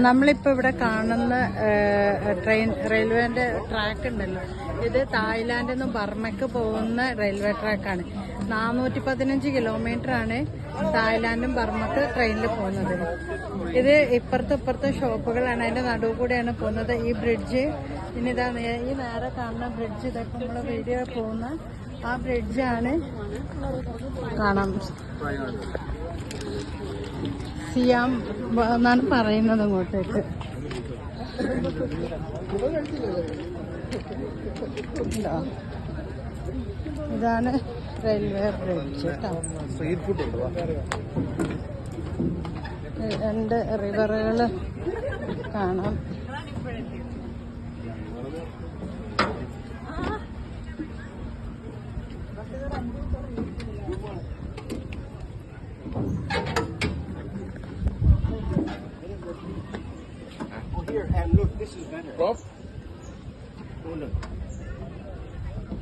നമ്മളിപ്പോൾ ഇവിടെ കാണുന്ന റെയിൽവേന്റെ ട്രാക്ക് ഉണ്ടല്ലോ, ഇത് തായ്ലാൻഡിൽ നിന്ന് ബർമയ്ക്ക് പോകുന്ന റെയിൽവേ ട്രാക്കാണ്. 415 കിലോമീറ്ററാണ് തായ്ലാൻഡും ബർമക്ക് ട്രെയിനിൽ പോകുന്നത്. ഇത് ഇപ്പുറത്തെ ഷോപ്പുകളാണ്, അതിന്റെ നടുവ് കൂടെയാണ് പോകുന്നത്. ഈ ബ്രിഡ്ജ്, പിന്നെ ഇതാ ഈ നേരെ കാണുന്ന ബ്രിഡ്ജ്, ഇതൊക്കെ നമ്മളെ വീഡിയോ പോകുന്ന ആ ബ്രിഡ്ജാണ്. കാണാം, സിയാം എന്നാണ് പറയുന്നത് അങ്ങോട്ടേക്ക്. ഇതാണ് റെയിൽവേ ബ്രിഡ്ജ് കേട്ടോ. രണ്ട് റിവറുകൾ കാണാം. And look, this is better. Prof? Oh, look.